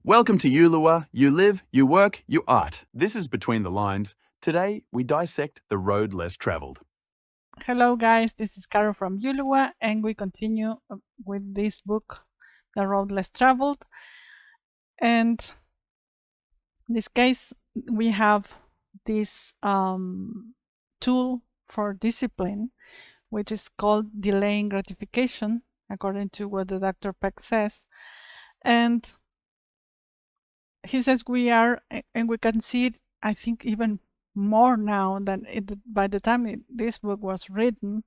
Welcome to Ulua. You live, you work, you art. This is Between the Lines. Today, we dissect the road less traveled. Hello guys, this is Caro from Ulua and we continue with this book, The Road Less Traveled. And in this case, we have this tool for discipline, which is called delaying gratification, according to what the Dr. Peck says. And he says we are, and we can see it, I think, even more now than by the time this book was written.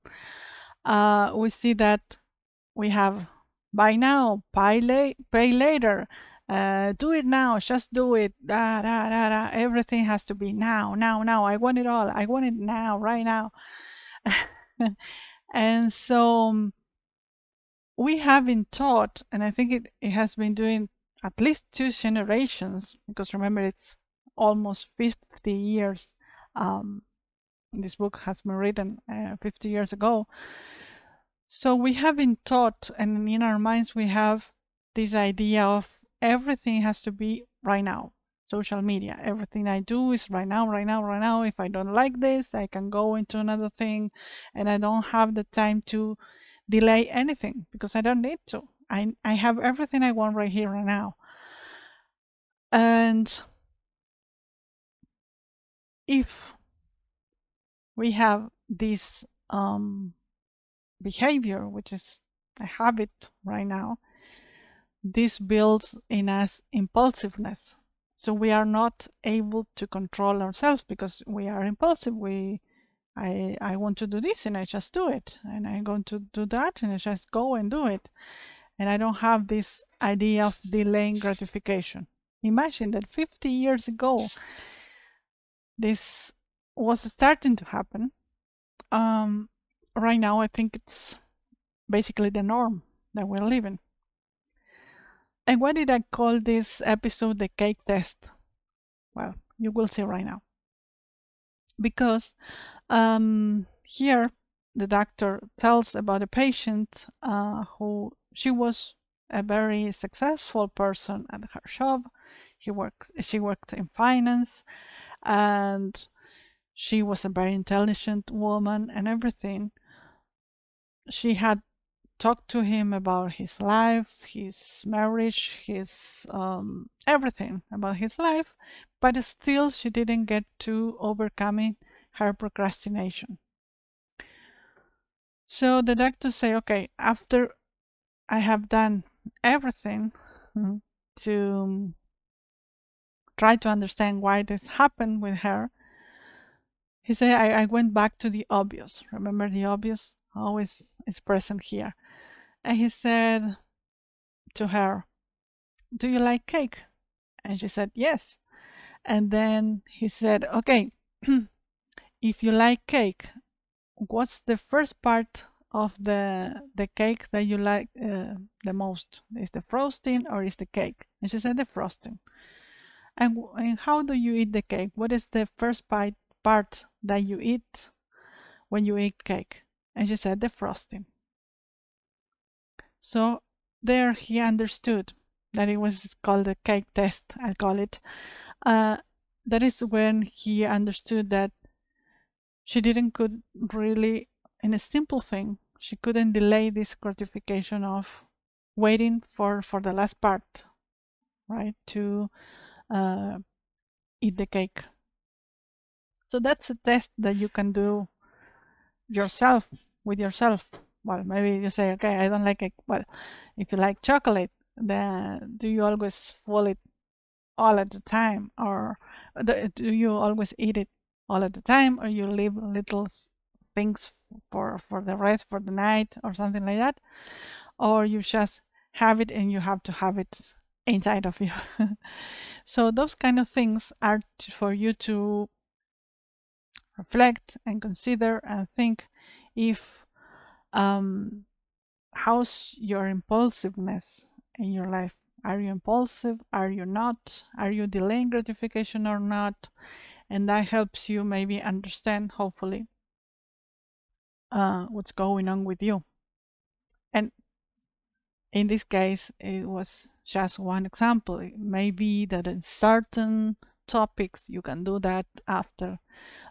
We see that we have buy now, pay later, do it now, just do it, everything has to be now, now, I want it all, I want it now, right now. And so we have been taught, and I think it has been doing at least 2 generations, because remember it's almost 50 years. This book has been written 50 years ago. So we have been taught, and in our minds we have this idea of everything has to be right now. Social media, everything I do is right now, right now, right now. If I don't like this, I can go into another thing, and I don't have the time to delay anything because I don't need to. I have everything I want right here, right now. And if we have this behavior, which is a habit right now, this builds in us impulsiveness. So we are not able to control ourselves because we are impulsive. I want to do this and I just do it, and I'm going to do that and I just go and do it. And I don't have this idea of delaying gratification. Imagine that 50 years ago, this was starting to happen. Right now, I think it's basically the norm that we're living. And why did I call this episode the cake test? Well, you will see right now. Because here the doctor tells about a patient who she was a very successful person at her job. She worked in finance, and she was a very intelligent woman and everything. She had talked to him about his life, his marriage, his everything about his life, but still she didn't get to overcoming her procrastination. So the doctor say, okay, after I have done everything to try to understand why this happened with her, he said, I went back to the obvious. Remember, the obvious always is present here. And he said to her, do you like cake? And she said, yes. And then he said, okay, if you like cake, what's the first part of the cake that you like the most? Is the frosting or is the cake? And she said, the frosting. And how do you eat the cake? What is the first part that you eat when you eat cake? And she said, the frosting. So there he understood that it was called the cake test, I call it. That is when he understood that she could really, in a simple thing, she couldn't delay this gratification of waiting for the last part, right, to eat the cake. So that's a test that you can do yourself with yourself. Well, maybe you say, okay, I don't like it. Well, if you like chocolate, then do you always follow it all at the time, or do you always eat it all at the time, or you leave little things for the rest for the night or something like that, or you just have it and you have to have it inside of you. So those kind of things are for you to reflect and consider and think if how's your impulsiveness in your life. Are you impulsive? Are you not? Are you delaying gratification or not? And that helps you maybe understand, hopefully, what's going on with you. And In this case, it was just one example. It may be that in certain topics you can do that after.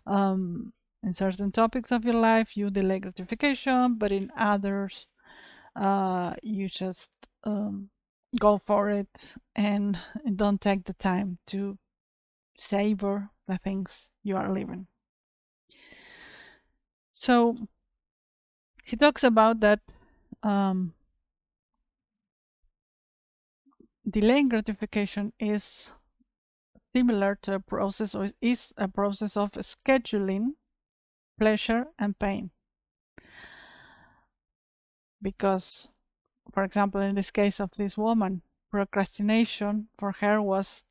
In certain topics of your life, you delay gratification, but in others, you just go for it and don't take the time to savor the things you are living. So he talks about that delaying gratification is similar to a process, or is a process of scheduling pleasure and pain. Because, for example, in this case of this woman, procrastination for her was,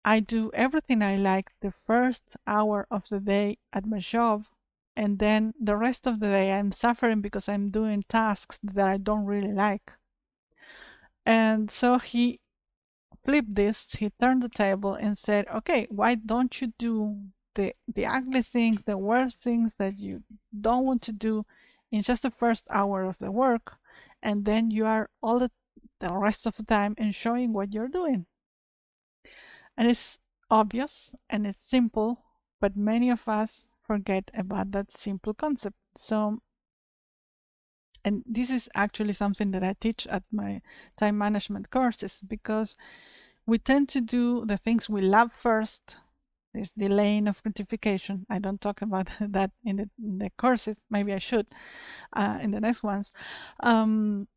I do everything I like the first hour of the day at my job, and then the rest of the day I'm suffering because I'm doing tasks that I don't really like. And so he flipped this, he turned the table and said, okay, why don't you do the ugly things, the worst things that you don't want to do in just the first hour of the work, and then you are all the rest of the time enjoying what you're doing. And it's obvious and it's simple, but many of us forget about that simple concept. So, and this is actually something that I teach at my time management courses, because we tend to do the things we love first, this delaying of gratification. I don't talk about that in the courses. Maybe I should in the next ones. And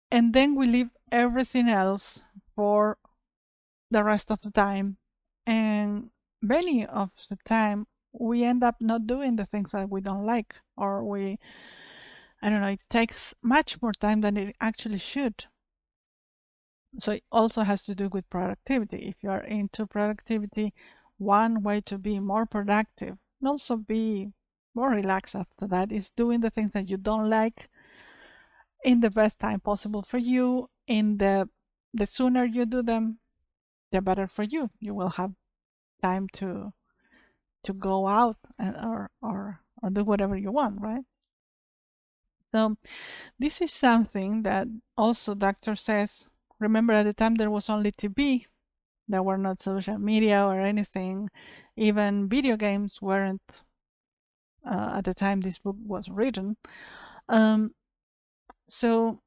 then we leave everything else for the rest of the time. And many of the time, we end up not doing the things that we don't like, or I don't know, it takes much more time than it actually should. So it also has to do with productivity. If you are into productivity, one way to be more productive and also be more relaxed after that is doing the things that you don't like in the best time possible for you. In the sooner you do them, the better for you. You will have time to go out and, or do whatever you want, right? So this is something that also doctor says, remember at the time there was only TV, there were not social media or anything, even video games weren't at the time this book was written. So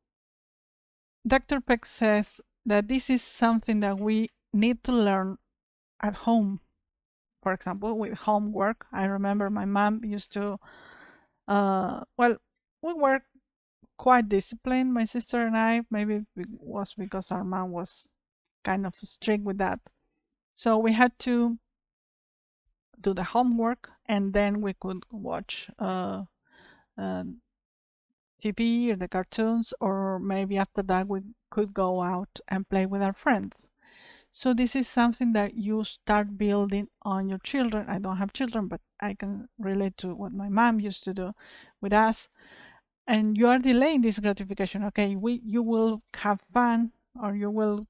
Dr. Peck says that this is something that we need to learn at home. For example, with homework, I remember my mom used to, well, we were quite disciplined, my sister and I. Maybe it was because our mom was kind of strict with that. So we had to do the homework and then we could watch TV or the cartoons, or maybe after that we could go out and play with our friends. So this is something that you start building on your children. I don't have children, but I can relate to what my mom used to do with us. And you are delaying this gratification. Okay, you will have fun, or you will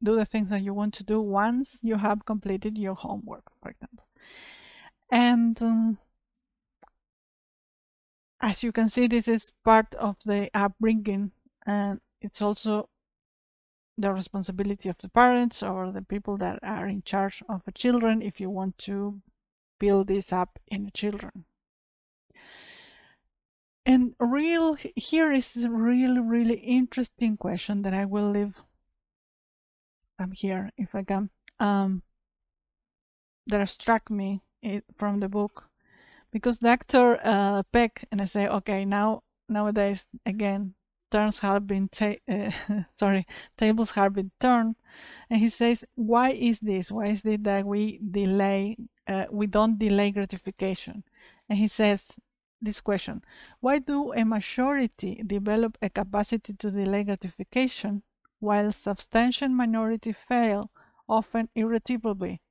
do the things that you want to do once you have completed your homework, for example. And as you can see, this is part of the upbringing, and it's also the responsibility of the parents or the people that are in charge of the children if you want to build this up in the children. And here is a really interesting question that I will leave here if I can, that struck me from the book, because Dr. Peck, and I say, okay, nowadays again tables have been turned, and he says, why is this? Why is it that we don't delay gratification? And he says this question: why do a majority develop a capacity to delay gratification while substantial minority fail, often irretrievably,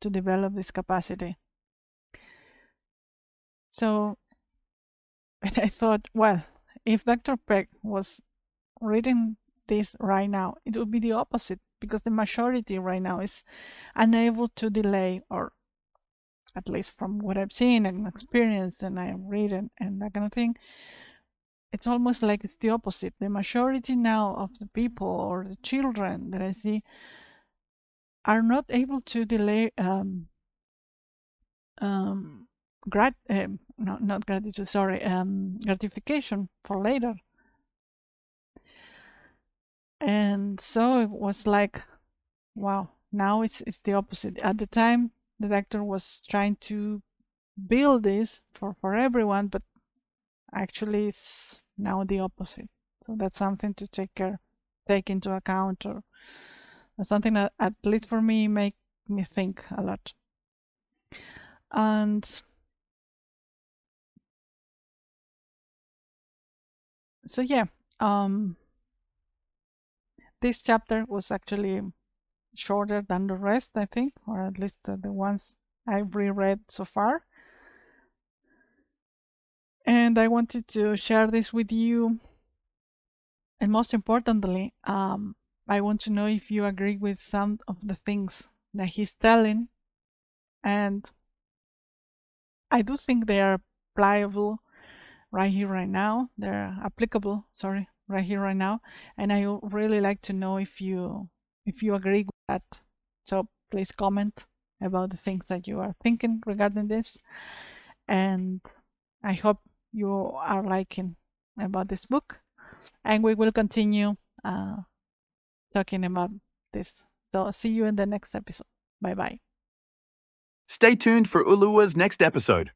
to develop this capacity? So, and I thought, well, if Dr. Peck was reading this right now, it would be the opposite, because the majority right now is unable to delay, or at least from what I've seen and experienced and I read and that kind of thing, it's almost like it's the opposite. The majority now of the people or the children that I see are not able to delay not gratitude, sorry, gratification for later. And so it was like, wow, now it's the opposite. At the time, the doctor was trying to build this for everyone, but actually it's now the opposite. So that's something to take into account, or that's something that, at least for me, make me think a lot. And so yeah, this chapter was actually shorter than the rest, I think, or at least the ones I've reread so far. And I wanted to share this with you. And most importantly, I want to know if you agree with some of the things that he's telling. And I do think they are pliable right here, right now. They're applicable, sorry, right here, right now. And I really like to know if you agree with that. So please comment about the things that you are thinking regarding this. And I hope you are liking about this book. And we will continue talking about this. So see you in the next episode. Bye bye. Stay tuned for Ulua's next episode.